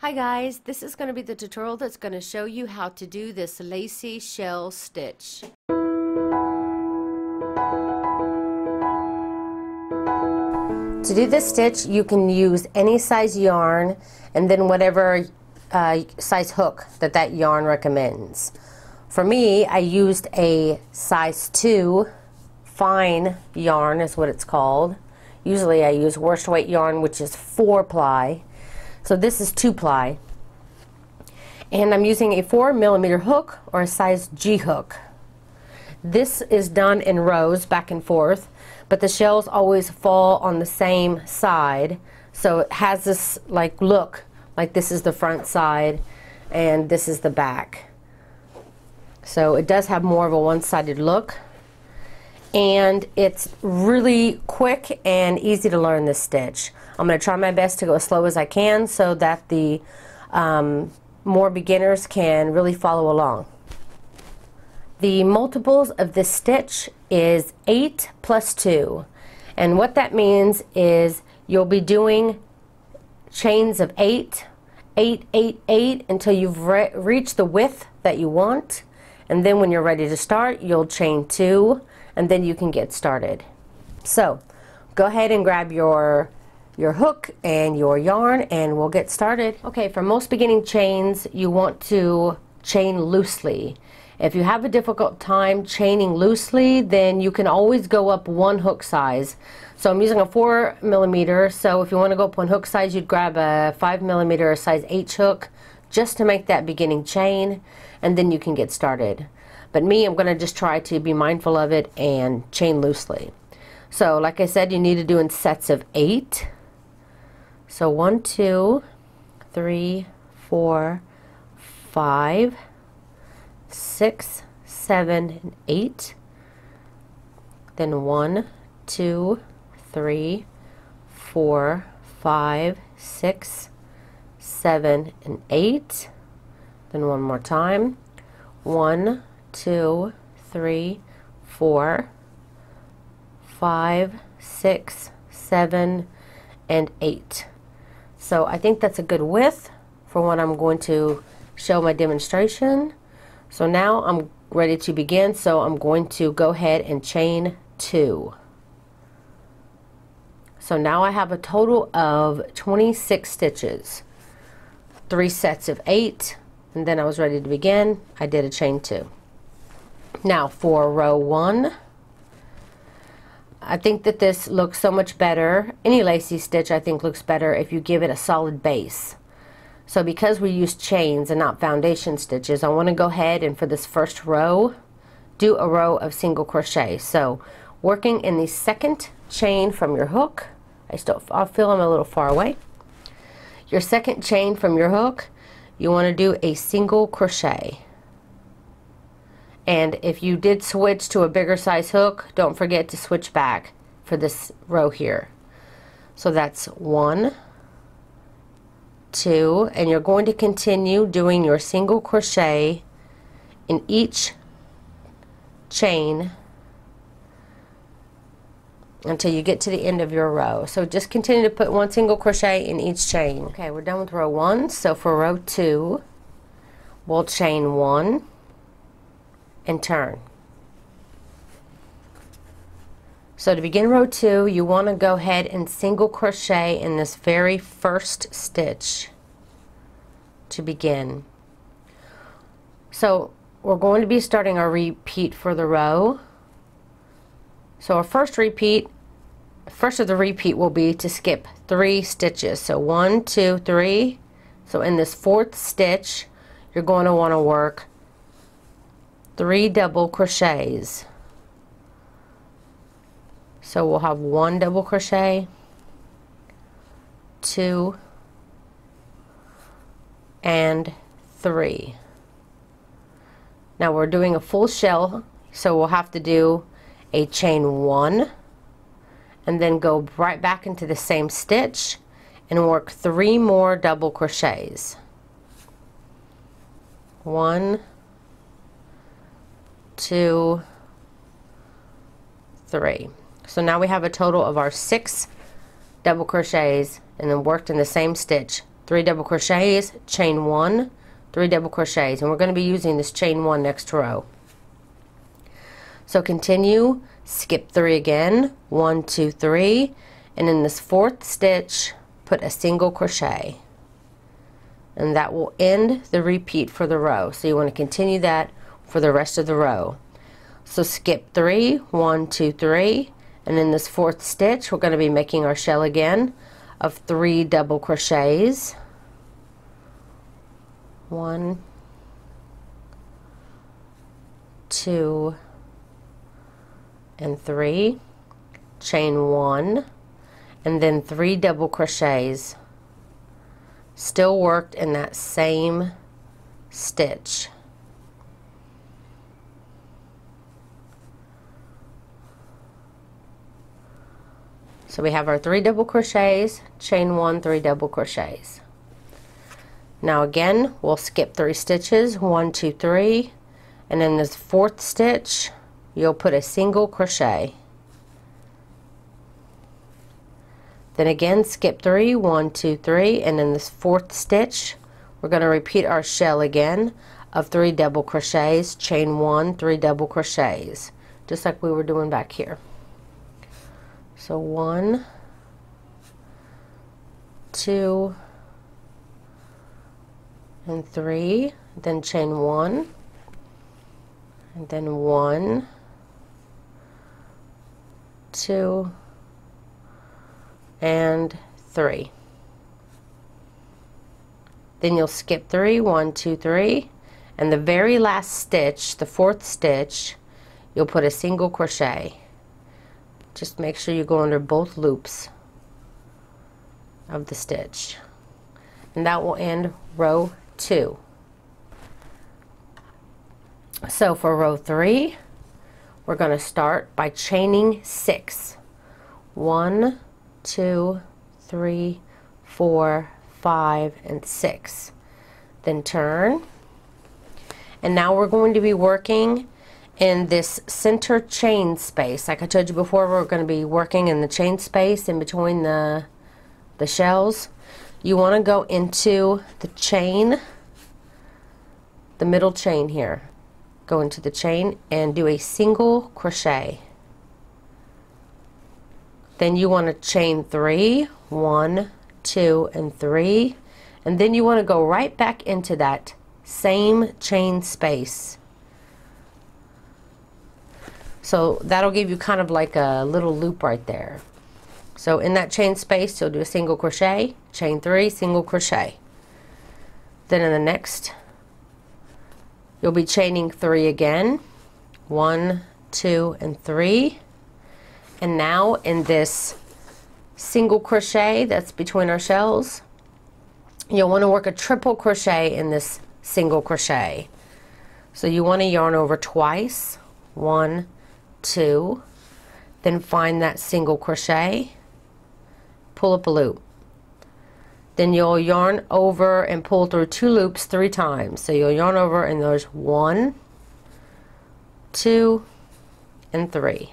Hi guys, this is going to be the tutorial that's going to show you how to do this lacy shell stitch. To do this stitch, you can use any size yarn and then whatever size hook that yarn recommends. For me, I used a size 2 fine yarn is what it's called. Usually I use worsted weight yarn, which is 4 ply. So this is 2 ply. And I'm using a 4mm hook or a size G hook. This is done in rows back and forth, but the shells always fall on the same side. So it has this look like this is the front side and this is the back. So it does have more of a one-sided look. And it's really quick and easy to learn this stitch. I'm going to try my best to go as slow as I can so that the more beginners can really follow along. The multiples of this stitch is 8 plus 2, and what that means is you'll be doing chains of 8, 8, 8, 8 until you've reached the width that you want, and then when you're ready to start you'll chain 2 and then you can get started. So go ahead and grab your hook and your yarn and we'll get started. Okay, for most beginning chains you want to chain loosely. If you have a difficult time chaining loosely, then you can always go up 1 hook size. So I'm using a 4mm, so if you want to go up 1 hook size, you'd grab a 5mm or size H hook just to make that beginning chain, and then you can get started. But me, I'm going to just try to be mindful of it and chain loosely. So like I said, you need to do in sets of 8. So 1, 2, 3, 4, 5, 6, 7, and 8. Then 1, 2, 3, 4, 5, 6, 7, and 8. Then one more time. 1, 2, 3, 4, 5, 6, 7, and 8. So I think that's a good width for when I'm going to show my demonstration. So now I'm ready to begin, so I'm going to go ahead and chain 2. So now I have a total of 26 stitches, 3 sets of 8, and then I was ready to begin. I did a chain 2. Now for row 1, I think that this looks so much better. Any lacy stitch I think looks better if you give it a solid base. So because we use chains and not foundation stitches, I want to go ahead and for this first row do a row of single crochet. So working in the second chain from your hook, I feel I'm a little far away. Your second chain from your hook, you want to do a single crochet. And if you did switch to a bigger size hook, don't forget to switch back for this row here. So that's 1, 2, and you're going to continue doing your single crochet in each chain until you get to the end of your row. So just continue to put 1 single crochet in each chain. Okay, we're done with row 1. So for row 2, we'll chain 1 and turn. So to begin row 2, you want to go ahead and single crochet in this very first stitch to begin. So we're going to be starting our repeat for the row. So our first of the repeat will be to skip 3 stitches. So 1, 2, 3. So in this 4th stitch, you're going to want to work 3 double crochets. So we'll have 1 double crochet, 2, and 3. Now we're doing a full shell, so we'll have to do a chain 1 and then go right back into the same stitch and work 3 more double crochets. 1, 2, 3. So now we have a total of our 6 double crochets and then worked in the same stitch 3 double crochets, chain 1, 3 double crochets, and we're going to be using this chain 1 next row. So continue, skip 3 again, 1, 2, 3, and in this 4th stitch put a single crochet, and that will end the repeat for the row. So you want to continue that for the rest of the row. So skip 3, 1, 2, 3, and in this 4th stitch we're going to be making our shell again of 3 double crochets. 1, 2, and 3, chain 1, and then 3 double crochets, still worked in that same stitch. So we have our 3 double crochets, chain 1, 3 double crochets. Now again, we'll skip 3 stitches, 1, 2, 3, and in this 4th stitch you'll put a single crochet. Then again, skip 3, 1, 2, 3, and in this 4th stitch we're going to repeat our shell again of 3 double crochets, chain 1, 3 double crochets, just like we were doing back here. So 1, 2, and 3, then chain 1, and then 1, 2, and 3. Then you'll skip 3, 1, 2, 3, and the very last stitch, the 4th stitch, you'll put a single crochet. Just make sure you go under both loops of the stitch, and that will end row 2. So for row 3 we're going to start by chaining 6. 1, 2, 3, 4, 5, and 6. Then turn, and now we're going to be working in this center chain space. Like I told you before, we're going to be working in the chain space in between the shells. You want to go into the chain, the middle chain here. Go into the chain and do a single crochet. Then you want to chain 3, 1, 2, and 3, and then you want to go right back into that same chain space. So that'll give you kind of like a little loop right there. So in that chain space you'll do a single crochet, chain 3, single crochet. Then in the next you'll be chaining 3 again, 1, 2, and 3. And now in this single crochet that's between our shells, you'll want to work a triple crochet in this single crochet. So you want to yarn over twice, 1, 2, then find that single crochet, pull up a loop. Then you'll yarn over and pull through 2 loops 3 times. So you'll yarn over and there's 1, 2, and 3.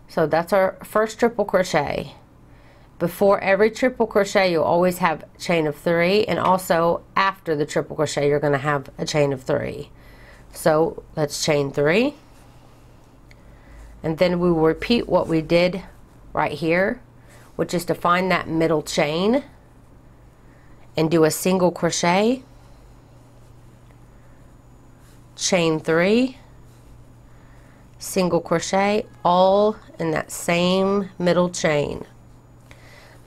So that's our first triple crochet. Before every triple crochet you'll always have a chain of 3, and also after the triple crochet you're going to have a chain of 3. So let's chain 3, and then we will repeat what we did right here, which is to find that middle chain and do a single crochet, chain 3, single crochet, all in that same middle chain.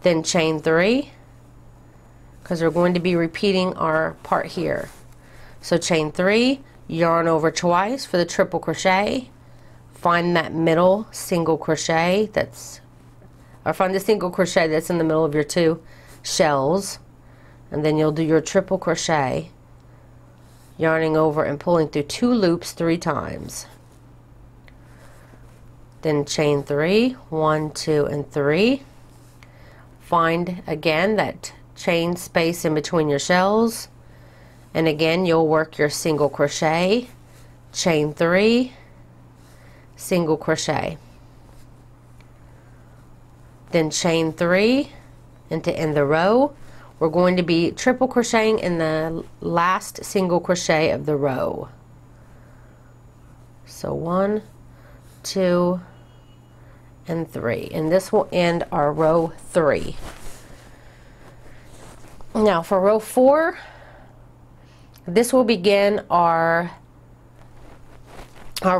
Then chain 3, because we're going to be repeating our part here. So chain 3, yarn over twice for the triple crochet, find that middle single crochet find the single crochet that's in the middle of your 2 shells, and then you'll do your triple crochet, yarning over and pulling through 2 loops 3 times. Then chain 3, 1, 2, and 3. Find again that chain space in between your shells, and again you'll work your single crochet, chain 3, single crochet, then chain 3, and to end the row we're going to be triple crocheting in the last single crochet of the row. So 1, 2, and 3, and this will end our row 3. Now for row 4, this will begin our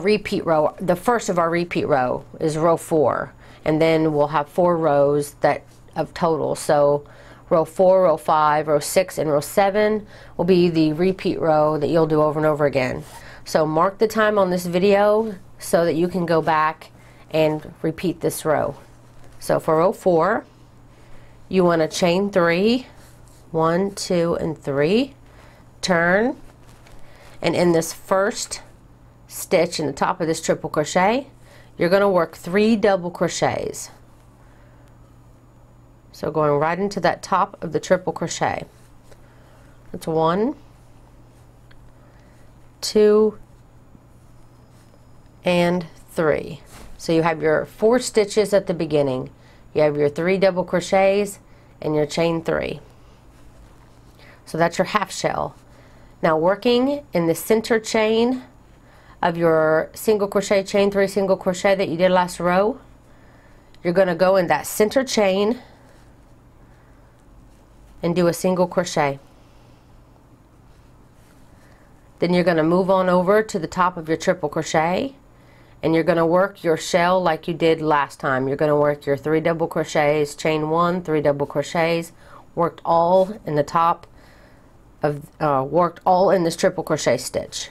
repeat row. The first of our repeat row is row 4, and then we'll have 4 rows of total. So row 4, row 5, row 6, and row 7 will be the repeat row that you'll do over and over again. So mark the time on this video so that you can go back and repeat this row. So for row 4, you want to chain 3, 1, 2, and 3, turn, and in this first stitch in the top of this triple crochet, you're going to work 3 double crochets. So going right into that top of the triple crochet. That's 1, 2, and 3. So you have your 4 stitches at the beginning. You have your 3 double crochets and your chain 3. So that's your half shell. Now working in the center chain of your single crochet, chain 3, single crochet that you did last row, you're going to go in that center chain and do a single crochet. Then you're going to move on over to the top of your triple crochet, and you're going to work your shell like you did last time. You're going to work your 3 double crochets, chain 1, 3 double crochets, worked all in the top of worked all in this triple crochet stitch.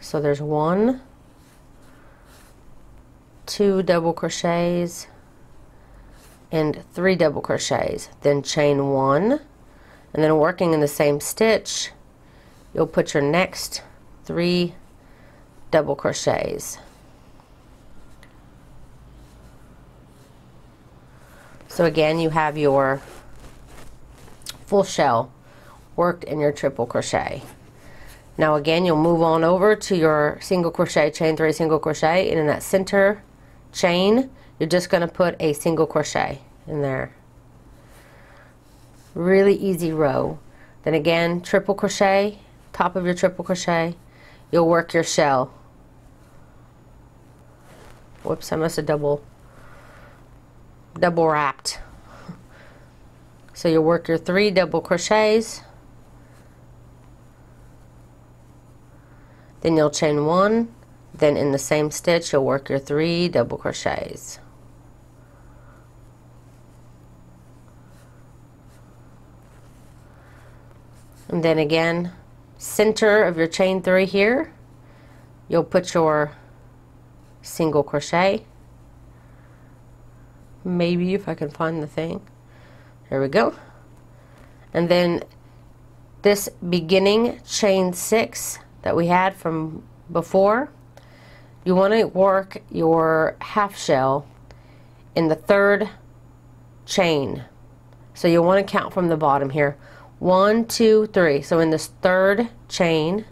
So there's 1, 2 double crochets and 3 double crochets, then chain 1, and then working in the same stitch you'll put your next 3 double crochets. So again, you have your full shell worked in your triple crochet. Now again, you'll move on over to your single crochet, chain 3, single crochet, and in that center chain you're just going to put a single crochet in there. Really easy row. Then again, triple crochet, top of your triple crochet, you'll work your shell. Whoops, I must have double wrapped. So you'll work your 3 double crochets, then you'll chain 1, then in the same stitch you'll work your 3 double crochets. And then again, center of your chain 3 here, you'll put your single crochet. Maybe if I can find the thing. There we go. And then this beginning chain 6 that we had from before, you want to work your half shell in the 3rd chain. So you want to count from the bottom here. 1, 2, 3. So in this 3rd chain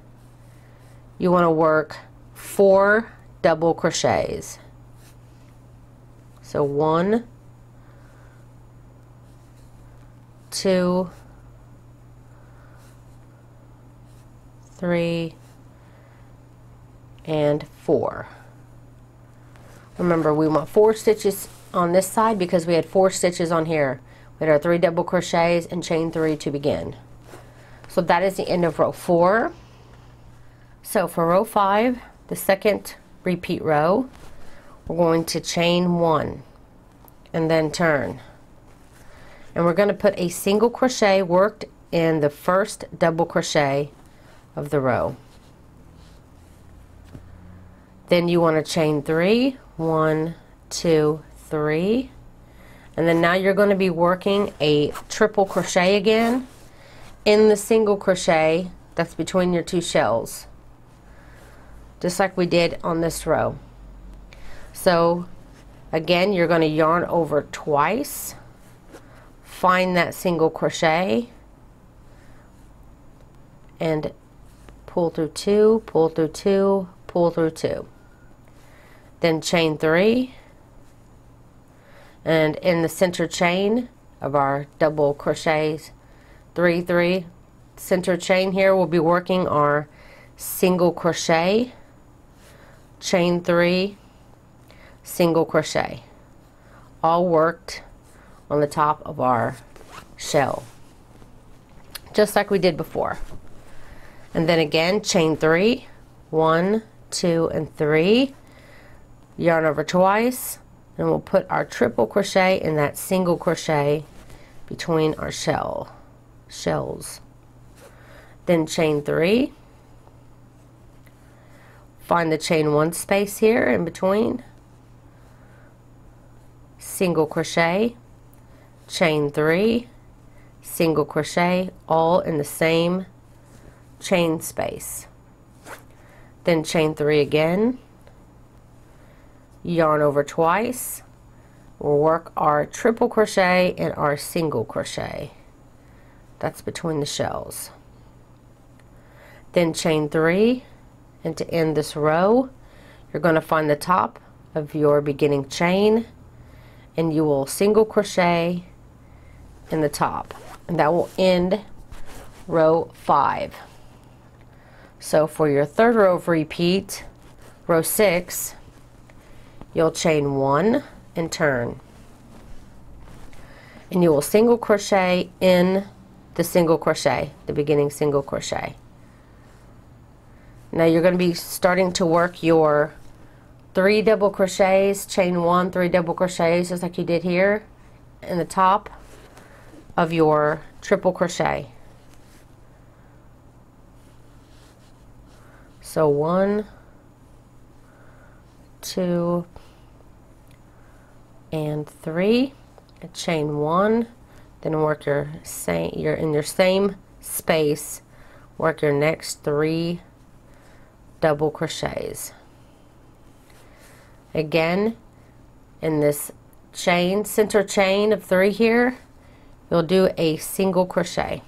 you want to work 4 double crochets. So 1, 2, 3, and 4. Remember, we want 4 stitches on this side because we had 4 stitches on here. We had our 3 double crochets and chain 3 to begin. So that is the end of row 4. So for row 5, the second repeat row, we're going to chain 1 and then turn. And we're going to put a single crochet worked in the first double crochet of the row. Then you want to chain 3, 1, 2, 3, and then now you're going to be working a triple crochet again in the single crochet that's between your 2 shells, just like we did on this row. So again, you're going to yarn over twice, find that single crochet, and pull through 2, pull through 2, pull through 2. Then chain 3, and in the center chain of our double crochets, 3 3 center chain here. We'll be working our single crochet, chain 3, single crochet, all worked on the top of our shell, just like we did before. And then again, chain 3, 1 2 and 3, yarn over twice, and we'll put our triple crochet in that single crochet between our shells. Then chain 3, find the chain 1 space here in between, single crochet, chain 3, single crochet, all in the same chain space. Then chain 3 again, yarn over twice, we'll work our triple crochet and our single crochet. That's between the shells. Then chain 3, and to end this row, you're going to find the top of your beginning chain, and you will single crochet in the top, and that will end row 5. So for your third row of repeat, row 6, you'll chain 1 and turn, and you will single crochet in the single crochet, the beginning single crochet. Now you're going to be starting to work your 3 double crochets, chain 1, 3 double crochets, just like you did here in the top of your triple crochet. So 1, 2, and 3, and chain 1, then work you're in your same space, work your next 3 double crochets. Again, in this chain, center chain of 3 here, you'll do a single crochet.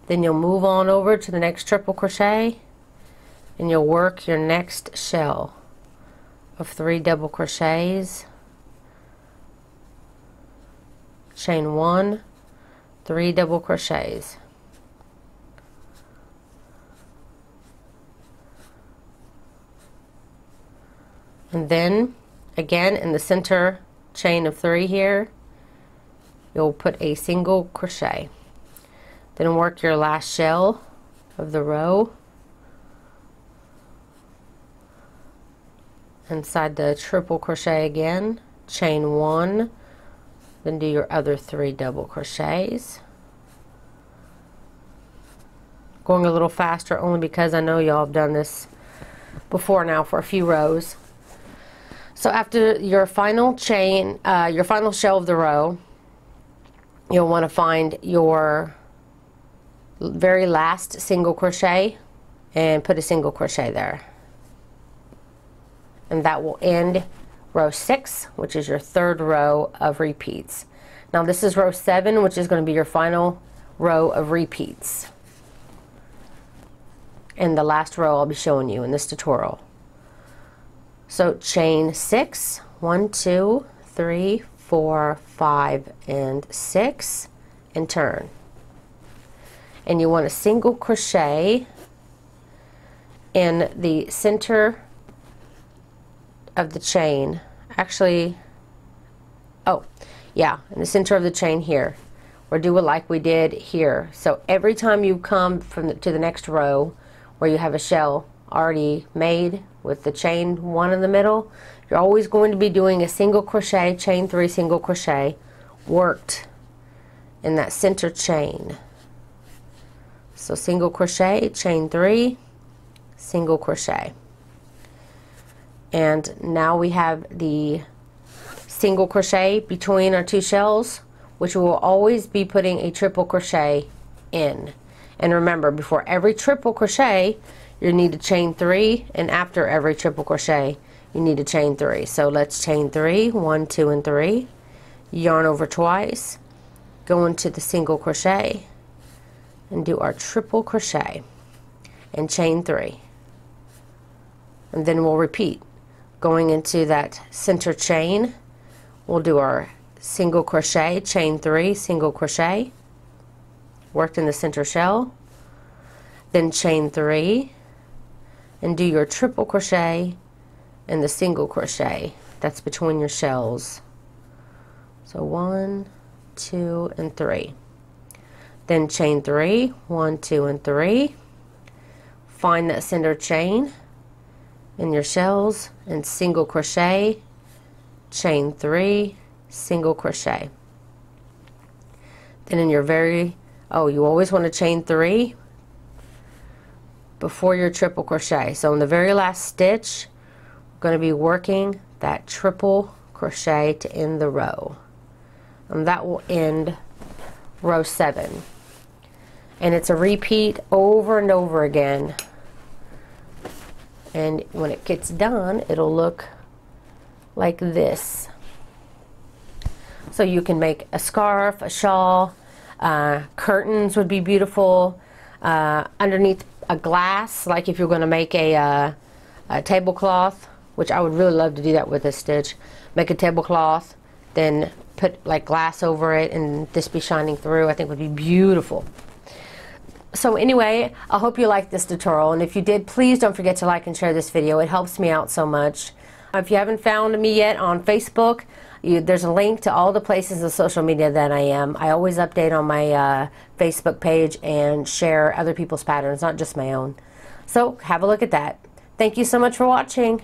Then you'll move on over to the next triple crochet, and you'll work your next shell of 3 double crochets, chain 1, 3 double crochets. And then again in the center chain of 3 here, you'll put a single crochet. Then work your last shell of the row inside the triple crochet again, chain 1, then do your other 3 double crochets. Going a little faster only because I know y'all have done this before now for a few rows. So after your final chain, your final shell of the row, you'll want to find your very last single crochet and put a single crochet there. And that will end row 6, which is your third row of repeats. Now this is row 7, which is going to be your final row of repeats. And the last row I'll be showing you in this tutorial. So chain 6, 1, 2, 3, 4, 5, and 6, and turn. And you want a single crochet in the center of the chain. Actually, oh yeah, in the center of the chain here, or do it like we did here. So every time you come to the next row where you have a shell already made with the chain 1 in the middle, you're always going to be doing a single crochet, chain 3, single crochet worked in that center chain. So single crochet, chain 3, single crochet. And now we have the single crochet between our 2 shells, which we will always be putting a triple crochet in. And remember, before every triple crochet you need to chain 3, and after every triple crochet you need to chain 3. So let's chain 3, 1, 2, and 3, yarn over twice, go into the single crochet, and do our triple crochet, and chain 3. And then we'll repeat, going into that center chain, we'll do our single crochet, chain 3, single crochet, worked in the center shell, then chain 3 and do your triple crochet in the single crochet that's between your shells. So 1, 2, and 3. Then chain 3, 1, 2, and 3. Find that center chain in your shells and single crochet, chain 3, single crochet. Then in your you always want to chain 3 before your triple crochet. So in the very last stitch, we're going to be working that triple crochet to end the row. And that will end row 7. And it's a repeat over and over again. And when it gets done, it'll look like this. So you can make a scarf, a shawl, curtains would be beautiful, underneath a glass, like if you're going to make a tablecloth, which I would really love to do that with this stitch. Make a tablecloth, then put like glass over it and this be shining through. I think would be beautiful. So anyway, I hope you liked this tutorial, and if you did, please don't forget to like and share this video. It helps me out so much. If you haven't found me yet on Facebook, there's a link to all the places of social media that I am. I always update on my Facebook page and share other people's patterns, not just my own. So have a look at that. Thank you so much for watching.